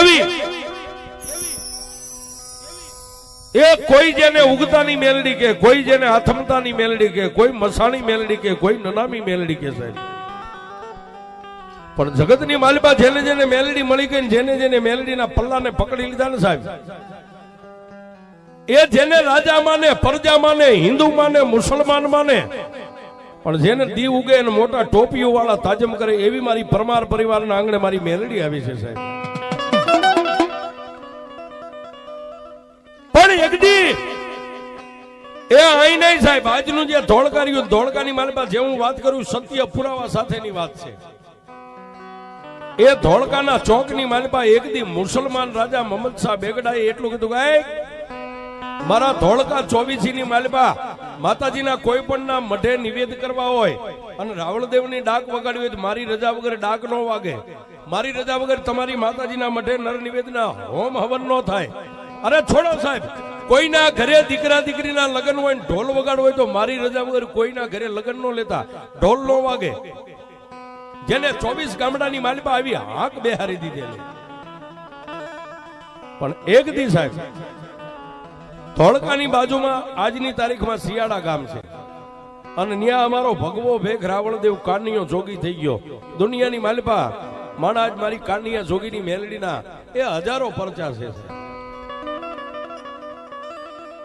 એવી એ કોઈ જેને ઉગતાની મેલડી કે, કોઈ જેને આથમતાની મેલડી કે, કોઈ મસાણી મેલડી કે, કોઈ નનામી મેલડી કે સાહેબ, પણ જગતની માલિકા જેને જેને મેલડી મળી ગઈ, જેને જેને મેલડીના પલ્લાને પકડી લીધા ને સાહેબ, એ જેને રાજા માને, પ્રજા માને, હિન્દુ માને, મુસલમાન માને, પણ જેને દી ઉગે અને મોટા ટોપીઓ વાળા તાજમ કરે, એવી મારી પરમાર પરિવારના આંગણે મારી મેલડી આવી છે સાહેબ. પણ એકદી એ આઈ નહીં સાહેબ, આજનું જે ધોળકાર્યું, ધોળકાની માલિકા જે હું વાત કરું સત્ય પુરાવા સાથેની વાત છે. એ ધોળકાના ચોકની માલિકા એકદી મુસલમાન રાજા મોહમ્મદ શાહ બેગડાએ એટલું કીધું કે મારા ધોળકા 24 ની માલિકા માતાજીના કોઈ પણ ના મઢે નિવેદ કરવા હોય અને રાવળદેવની ડાક વગાડવી હોય તો મારી રજા વગર ડાક નો વાગે, મારી રજા વગર તમારી માતાજીના મઢે નર નિવેદના હોમ હવન નો થાય. અરે છોડો સાહેબ, કોઈના ઘરે દીકરા દીકરીના લગ્ન હોય ને ઢોલ વગાડવો હોય તો મારી રજા વગર કોઈના ઘરે લગ્ન નો લેતા, ઢોલ નો વાગે. જેને 24 ગામડાની માલિકા આવી હાક બેહારી દીધેલી. પણ એક દી સાહેબ ધોળકાની બાજુમાં આજની તારીખમાં શિયાળા ગામ છે અને ત્યાં અમારો ભગવો ભેખ રાવળદેવ કાનિયો જોગી થઈ ગયો. દુનિયાની માલિકા માણા આજ મારી કાનિયા જોગીની મેલડીના એ હજારો પરચા છે.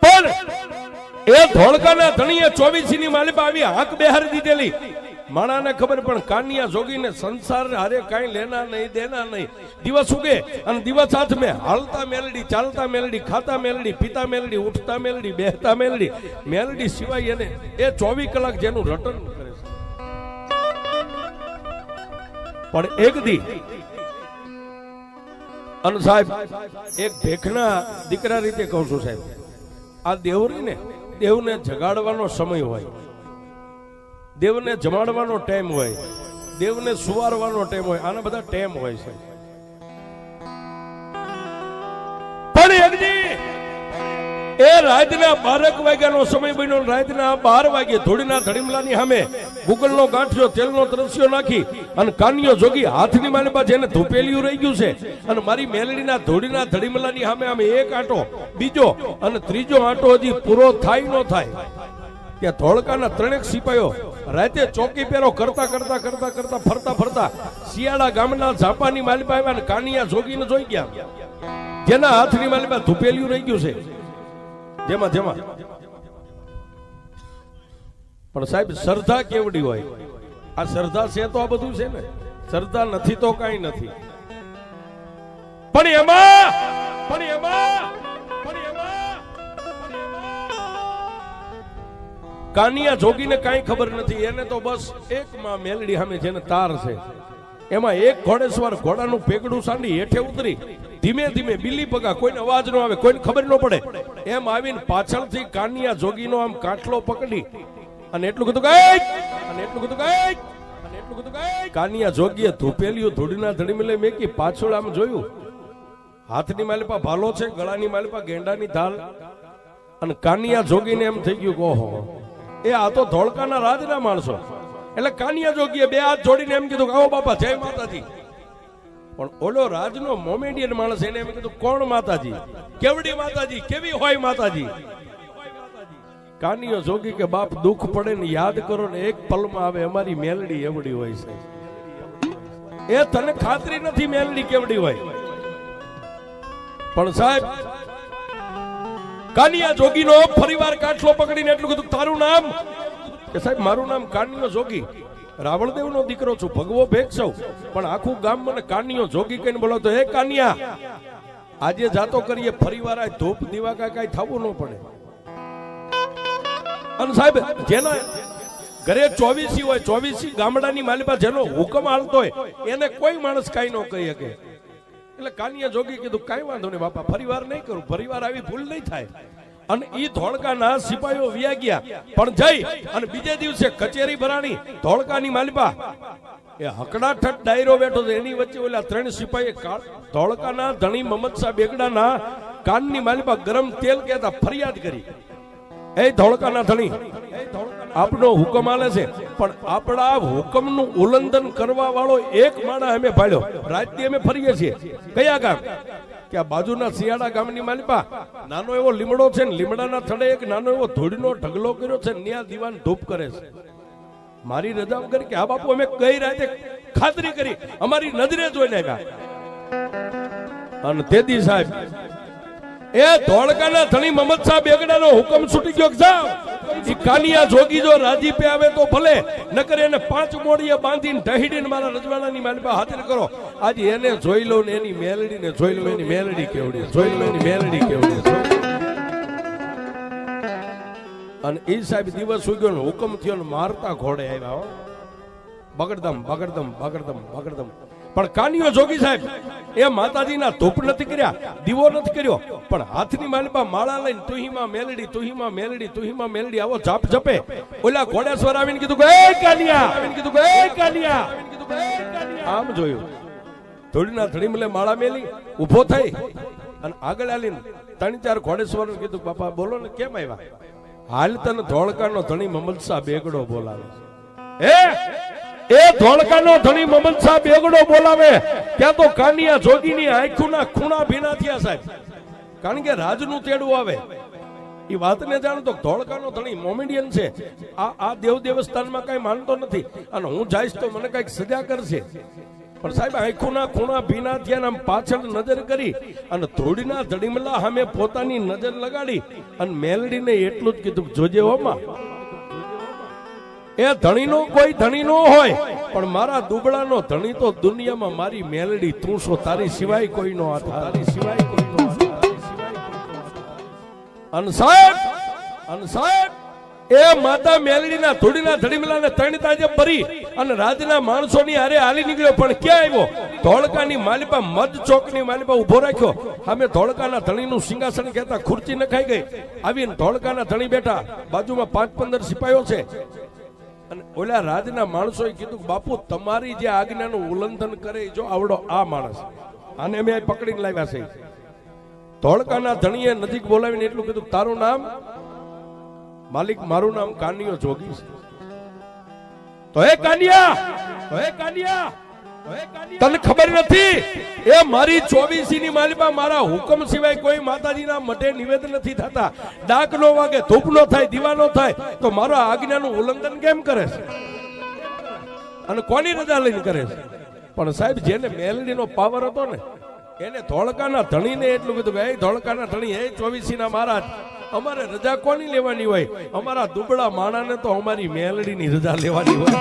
પણ એ ધોળકાના ધણીએ 24 ની માલિકા આવી હાક બેહારી દીધેલી. માણાને ખબર પણ કાનિયા જોગીને સંસાર હારે કાંઈ લેના નહીં દેના નહીં. દિવસ ઉગે અને દિવસ હાથ મેં હાલતા મેલડી, ચાલતા મેલડી, ખાતા મેલડી, પીતા મેલડી, ઉઠતા મેલડી, બેહતા મેલડી, મેલડી સિવાય એને એ 24 કલાક જેનું રટન કરે છે. પણ એક દી અને સાહેબ એક ભેખના દીકરા રીતે કહું છું સાહેબ, આ દેવરીને દેવને જગાડવાનો સમય હોય, દેવને જમાડવાનો ટાઈમ હોય, દેવને સુવારવાનો ટાઈમ હોય, આના બધા ટાઈમ હોય છે. પણ એકદી એ રાતના 12 વાગ્યાનો સમય બન્યો. રાતના 12 વાગે ધોળીના ધડીમલાની સામે ગુગલનો ગાંઠિયો તેલનો ત્રસ્યો નાખી અને કાનિયો જોગી હાથની માલિકા જેને ધૂપેલિયું રહી ગયું છે અને મારી મેલડીના ધોળીના ધડીમલાની સામે આમે એક આંટો, બીજો અને ત્રીજો આંટો હજી પૂરો થાય ન થાય ત્યાં ધોળકાના 3 સિપાહીઓ રાતે ચોકી પેરો કરતા કરતા કરતા કરતા ફરતા ફરતા શિયાળા ગામના ઝાપાની માલિકા આવ્યા અને કાનિયા જોગીને જોઈ ગયા, જેના હાથની માલિકા ધૂપેલિયું રહી ગયું છે જેમાં જેમાં. પણ સાહેબ શ્રદ્ધા કેવડી હોય, આ શ્રદ્ધા છે તો આ બધું છે ને, શ્રદ્ધા નથી તો કઈ નથી. પણ એમાં કાનિયા જોગીને કઈ ખબર નથી. એને તો બસ એક માં મેલડી સામે જેને તાર છે, એમાં એક ઘોડેસવાર ઘોડાનું પેગડું સાંડી હેઠે ઉતરી ધીમે ધીમે બિલ્લી પગા, કોઈને અવાજ ન આવે, કોઈને ખબર ન પડે એમ આવીને પાછળથી કાનિયા જોગીનો આમ કાટલો પકડી અને એટલું કીધું કે અને એટલું કીધું કે અને એટલું કીધું કે કાનિયા જોગીએ ધૂપેલિયું ધૂળીના ધડીમલે મેકી પાછળ આમ જોયું, હાથની માલિકા ભાલો છે, ગળાની માલિકા ગેંડાની ધાલ, અને કાનિયા જોગીને એમ થઈ ગયું કે ઓહો એ આ તો ધોળકાના રાજના માણસો. એટલે કાનિયા જોગીએ 2 હાથ જોડીને એમ કીધું આવો બાપા જય માતાજી. પણ ઓલો રાજનો મોમેડિયન માણસ એને એમ કીધું કોણ માતાજી, કેવડી માતાજી, કેવી હોય માતાજી? કાનિયો જોગી કે બાપ દુઃખ પડે ને યાદ કરો ને એક પલમાં આવે, અમારી મેલડી એવડી હોય છે. એ તને ખાતરી નથી મેલડી કેવડી હોય. પણ સાહેબ કાનિયા જોગીનો ફરીવાર કાટલો પકડીને એટલું કીધું તારું નામ? કે સાહેબ મારું નામ કાનિયો જોગી, રાવળદેવનો દીકરો છું, ભગવો ભેખ છું, પણ આખું ગામ મને કાનિયો જોગી કહીને બોલાવતો. હે કાનિયા, આજે જાતો કરીએ ફરીવાર આ ધૂપ દીવા કાંઈ થવું ન પડે. અને સાહેબ જેના ઘરે 24 હોય, 24 ગામડાની માલિકા જેનો હુકમ હાલતો હોય એને કોઈ માણસ કઈ ન કહી શકે. એટલે કાનિયા જોગી કીધું કઈ વાંધો નહીં બાપા, ફરીવાર નહીં કરું, ફરીવાર આવી ભૂલ નહીં થાય. અને ઈ ધોળકાના સિપાહીઓ વ્યા ગયા. પણ જઈ અને બીજે દિવસે કચેરી ભરાણી ધોળકાની માલિકા એ હકડાઠઠ ડાયરો બેઠો હતો, એની વચ્ચે ઓલા 3 સિપાહીએ ધોળકાના ધણી મોહમ્મદ શાહ બેગડાના કાનની માલિકા ગરમ તેલ કહેતા ફરિયાદ કરી. એ ધોળકાના ધણી, એ ધોળકાના આપનો હુકમ આલે છે, પણ આપણા હુકમનું ઉલ્લંઘન કરવા વાળો એક માણસ અમે ભાળ્યો. રાતથી અમે ફરીએ છીએ. કયા ગામ? કે આ બાજુના શિયાળા ગામની માલિપા નાનો એવો લીમડો છે ને, લીમડાના થડે એક નાનો એવો ધૂળનો ઢગલો કર્યો છે, ત્યાં દીવાન ધૂપ કરે છે. મારી રજા કરી કે આ બાપુ અમે કઈ રાતે ખાતરી કરી, અમારી નજરે જોઈને આવ્યા. અને તેદી સાહેબ એ ધોળકાના ધણી મહમદ શાહ બેગડાનો હુકમ છૂટી ગયો. જાવ ઈ કાનિયા જોગી જો રાજીપે આવે તો ભલે, નકર એને 5 મોડીએ બાંધીને ઢહીડીને મારા રજવાડાની માલિપા હાજર કરો. આજે એને જોઈ લો ને એની મેલડીને જોઈ લો, એની મેલડી કેવડી, જોઈ લો એની મેલડી કેવડી. અને એ સાહેબ દિવસ ઉગ્યો ને હુકમ થયો ને મારતા ઘોડે આવ્યા. બગડદમ બગડદમ બગડદમ બગડદમ. પણ કાનિયો જોગી સાહેબ એ માતાજીના ધૂપ નથી કર્યા, દીવો નથી કર્યો, પણ હાથની માલિપા માળા લઈને તુહીમાં મેલડી, તુહીમાં મેલડી, તુહીમાં મેલડી આવો જાપ જપે. ઓલા ઘોડેશ્વર આવીને કીધું કે એ કાનિયા, કીધું કે એ કાનિયા, આમ જોયું. ધોળીના ધડીમલે માળા મેલી ઉભો થઈ અને આગળ આલીને 3-4 ઘોડેશ્વર કીધું બાપા બોલો ને કેમ આવ્યા? હાલ તને ધોળકાનો ધણી મહમદ શાહ બેગડો બોલાવે. એ ધોળકાનો ધણી મહમદ શાહ બેગડો બોલાવે ત્યાં તો કાનિયા જોગીની આંખોના ખૂણા ભીના થયા સાહેબ. કારણ કે રાજનું તેડું આવે. એ વાતને જાણો તો ધોળકાનો ધણી મોમેડિયન છે. આ દેવ દેવસ્થાનમાં કઈ માનતો નથી અને હું જઈશ તો મને કઈક સજા કરશે. પણ સાહેબ આંખોના ખૂણા ભીના થયા, આમ પાછળ નજર કરી અને ધોળીના ધડીમલા સામે પોતાની નજર લગાડી અને મેલડીને એટલું જ કીધું જોજે હોમાં, એ ધણીનો કોઈ ધણી નો હોય પણ મારા દુબળાનો ધણી તો દુનિયામાં મારી મેલડી તું છો, તારી સિવાય કોઈ નો હતા, તારી સિવાય કોઈ નો હતા. અને સાહેબ એ માતા મેલડીના ધોળીના ધડીમલાને 3 તાજે ભરી અને રાજના માણસોની હારે હાલી નીકળ્યો. પણ ક્યાં આવ્યો? ધોળકાની માલિપા મધ ચોકની માલિપા ઉભો રાખ્યો. અમે ધોળકાના ધણીનું સિંહાસન કહેતા ખુરચી નખાઈ ગઈ. આવીને ધોળકાના ધણી બેઠા, બાજુમાં 5-15 સિપાહીઓ છે. અને ઓલા રાજના માણસોએ કીધું બાપુ તમારી જે આજ્ઞાનું ઉલ્લંઘન કરે જો આવડો આ માણસ, આને અમે પકડીને લાવ્યા છે. ધોળકાના ધણીએ નજીક બોલાવીને એટલું કીધું તારું નામ? માલિક મારું નામ કાનિયો જોગી છે. તો હે કાનિયા, તને ખબર નથી એ મારી 24 ની માલિપા મારા હુકમ સિવાય કોઈ માતાજીના મઢે નિવેદન નથી થતા. ડાક નો વાગે, ધૂપ નો થાય, દીવા નો થાય તો મારા આજ્ઞાનું ઉલ્લંઘન કેમ કરે છે? અને કોની રજા લઈને કરે છે? પણ સાહેબ જેને મેલડીનો પાવર હતો ને એને ધોળકાના ધણીને એટલું કીધું કે ધોળકાના ધણી, હે 24 ના મહારાજ, અમારે રજા કોની લેવાની હોય? અમારા દુબળા માણાને તો અમારી મેલડીની રજા લેવાની હોય.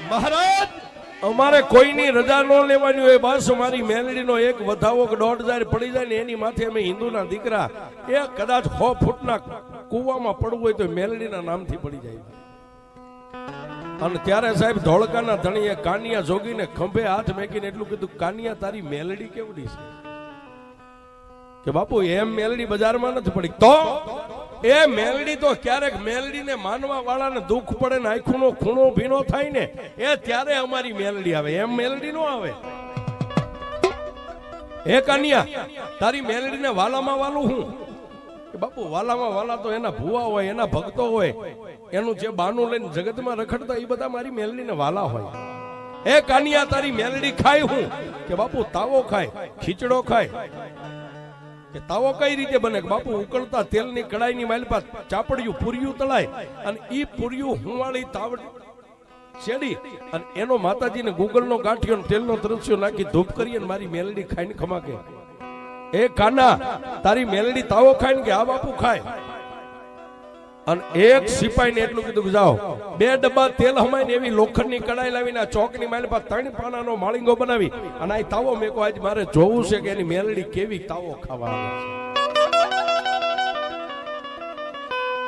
મહારાજ અમારે કોઈની રજા ન લેવાની હોય. બસ અમારી મેલડીનો એક વધાવો 1.5 પડી જાય ને એની માથે અમે હિન્દુના દીકરા એ કદાચ 6 ફૂટના કુવામાં પડવું હોય તો મેલડીના નામથી પડી જાય. અને ત્યારે સાહેબ ધોળકાના ધણીએ કાનિયા જોગીને ખંભે હાથ મેકીને એટલું કીધું કાનિયા તારી મેલડી કેવડી છે? કે બાપુ એમ મેલડી બજારમાં નથી પડી. તો એ મેલડી તો ક્યારેક મેલડીને માનવા વાળાને દુઃખ પડે ને આંખોનો ખૂણો ભીનો થાય ને એ ત્યારે અમારી મેલડી આવે, એમ મેલડી નો આવે. હે કાનિયા તારી મેલડીને વાલામાં વાલું હું? બાપુ વાલામાં વાલા તો એના ભુવા હોય, એના ભક્તો હોય, એનું જે બાનું લઈને જગતમાં રખડતા એ બધા મારી મેલડીને વાલા હોય. હે કાનિયા તારી મેલડી ખાય હું? કે બાપુ તાવો ખાય, ખીચડો ખાય. કે તાવો કઈ રીતે બને? બાપુ ઉકળતા તેલની કડાઈની માલિપા ચાપડિયું પૂરિયું તળાય અને ઈ પૂરિયું હુંવાળી તાવડ છેડી અને એનો માતાજીને ગુગલનો ગાંઠિયો તેલનો તરસ્યો નાખી ધૂપ કરી અને મારી મેલડી ખાઈને ખમાકે. એ કાના તારી મેલડી તાવો ખાય ને? કે આ બાપુ ખાય. અને એક સિપાહીને એટલું કીધું કે જાઓ 2 ડબ્બા તેલ હમાઈને એવી લોખંડની કડાઈ લાવીને ચોકની મારી પાસે 3 પાનાનો માળીંગો બનાવી અને આ તાવો મેકો આજ મારે જોવું છે કે એની મેલડી કેવી તાવો ખાવા આવે છે.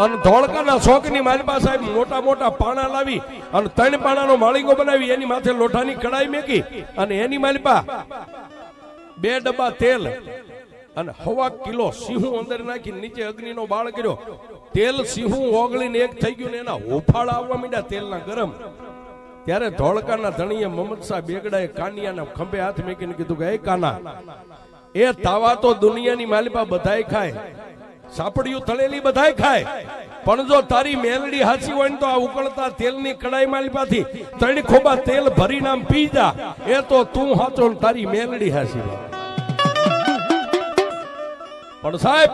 અને ધોળકાના ચોકની મારી પાસે મોટા મોટા પાણા લાવી અને 3 પાણાનો માળીંગો બનાવી એની માથે લોઠાની કડાઈ મેકી અને એની મારી પાસે 2 ડબ્બા તેલ અને 1.25 કિલો સીહું અંદર નાખી નીચે અગ્નિનો બાળ કર્યો. તેલ સીહું ઓગળીને એક થઈ ગયું ને એના હોફાળા આવવા માંડ્યા તેલના ગરમ. ત્યારે ધોળકાના ધણીએ મહમદ શાહ બેગડાએ કાનિયાના ખંભે હાથ મૂકીને કીધું કે એ કાના, એ તાવા તો દુનિયાની માલિપા બધાય ખાય, સાપડિયું તળેલી બધાય ખાય, પણ જો તારી મેલડી હાચી હોય ને તો આ ઉકળતા તેલની કડાઈ માલિપાથી 3 ખોબા તેલ ભરીને આમ પી જા, એ તો તું હાચો ને તારી મેલડી હાચી હોય. પણ સાહેબ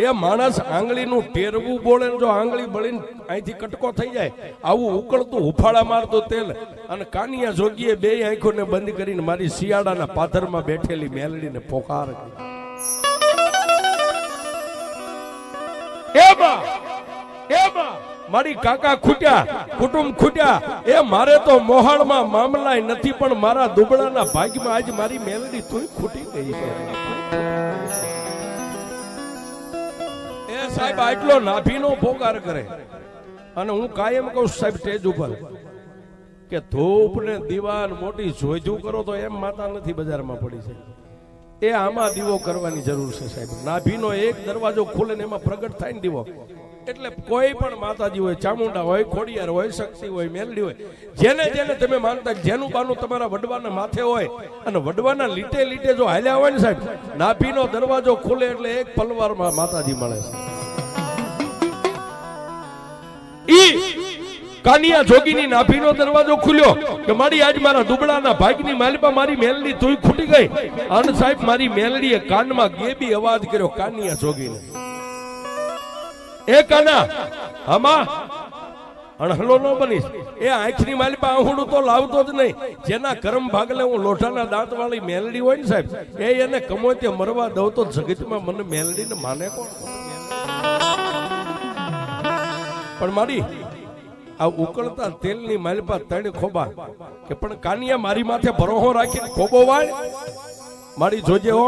એ માણસ આંગળીનું ટેરવું બોલે ને જો આંગળી બળીને અહીંથી કટકો થઈ જાય આવું ઉકળતું હુફાળા મારતું તેલ. અને કાનિયા જોગીએ 2 આંખોને બંધ કરીને મારી શિયાળાના પાથરમાં બેઠેલી મેલડીને પોકાર મારી કાકા ખૂટ્યા, કુટુંબ ખૂટ્યા, એ મારે તો મોહાળમાં મામલાય નથી પણ મારા દુબળાના ભાગ્યમાં આજ મારી મેલડી તોય ખૂટી ગઈ છે. સાહેબ આટલો નાભીનો પોકાર કરે અને હું કાયમ કહું સાહેબ સ્ટેજ ઉપર કે ધૂપ ને દીવાન મોટી જોઈજું કરો તો એમ માતા નથી બજારમાં પડી છે. એ આમાં દીવો કરવાની જરૂર છે સાહેબ. નાભીનો એક દરવાજો ખુલે ને એમાં પ્રગટ થાય ને દીવો, એટલે કોઈ પણ માતાજી હોય, ચામુંડા હોય, ખોડિયાર હોય, શક્તિ હોય, મેલડી હોય, જેને જેને તમે માનતા, જેનું બાનું તમારા વડવાના માથે હોય અને વડવાના લીટે લીટે જો હાલ્યા હોય ને સાહેબ, નાભીનો દરવાજો ખુલે એટલે એક પલવારમાં માતાજી મળે છે. કાનિયા જોગીની નાભીનો દરવાજો ખુલ્યો કે મારી આજ મારા દુબળાના ભાગની માલિપા મારી મેલડી તોય ખૂટી ગઈ. અને સાહેબ મારી મેલડીએ કાનમાં ગેબી અવાજ કર્યો કાનિયા જોગીને, એ કાના હમા અણહલો ન બનીશ. એ આંખની માલિપા આહુડું તો લાવતો જ નહીં. જેના કરમ ભાગલે હું લોઠાના દાંત વાળી મેલડી હોય ને સાહેબ, એ એને કમો તે મરવા દઉં તો જગતમાં મને મેલડીને માને કોણ? પણ મારી આ ઉકળતા તેલની માલિપા 3 ખોબા કે પણ કાનિયા મારી માથે ભરોહો રાખીને ખોબો વાય મારી જોજે હો.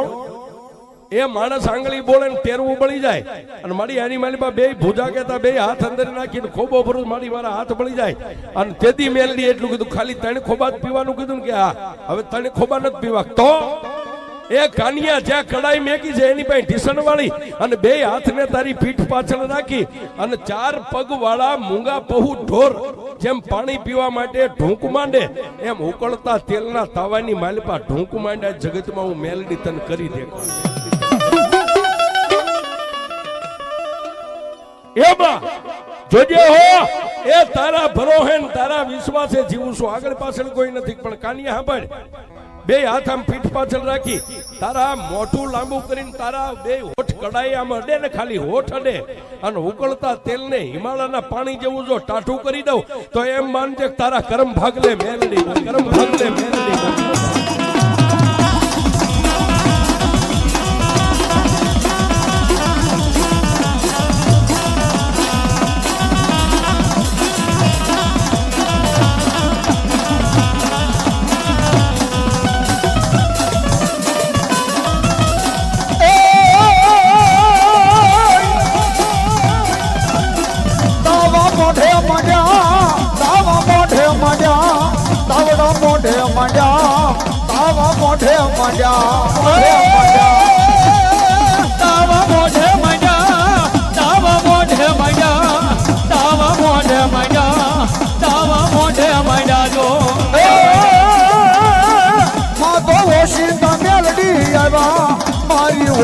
એ માણસ આંગળી બોલે ને તેરવું બળી જાય અને મારી આની માલિપા 2 ભૂજા કેતા 2 હાથ અંદર નાખીને ખોબો ભરું મારી મારા હાથ બળી જાય. અને તેથી મેલડી એટલું કીધું ખાલી 3 ખોબા જ પીવાનું કીધું કે હા હવે 3 ખોબા નથી પીવા. તો એ કાનિયા જ્યાં કડાઈ મેકી છે એની પાસે ઢીસણ વાળી અને 2 હાથને તારી પીઠ પાછળ રાખી અને 4 પગ વાળા મૂંગા પહુ ઢોર જેમ પાણી પીવા માટે ઢૂંક માંડે એમ ઉકળતા તેલના તાવાની માલિપા ઢૂંક માંડ્યા. જગતમાં હું મેલડી તને કરી દે. જોજે હો, એ તારા ભરોહે તારા વિશ્વાસે જીવું છું, આગળ પાછળ કોઈ નથી. પણ કાનિયા સાંભળ, 2 હાથ આમ પીઠ પાછળ રાખી તારા મોઢું લાંબુ કરીને તારા 2 હોઠ કડાઈ આમ અડે ને, ખાલી હોઠ અડે અને ઉકળતા તેલને હિમાલયના પાણી જેવું જો ટાઢું કરી દઉં તો એમ માનજે તારા કરમ ભાગલે મેલડી, કરમ ભાગલે મેલડી.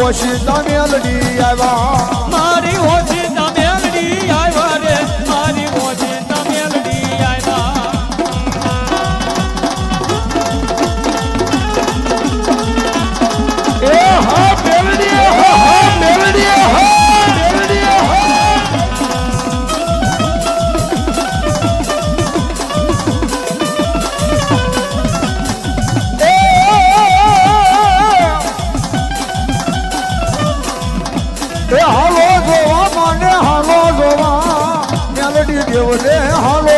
ઓશિતા મેલડી આવ્યા, મારી ઓશિતા મેલડી આવ્યા રે, મારી ઓશિતા મેલડી આવ્યા. એ હા મેલડી, હા મેલડી, હા મેલડી, હાલો જોવા પતિ દેવને હાલો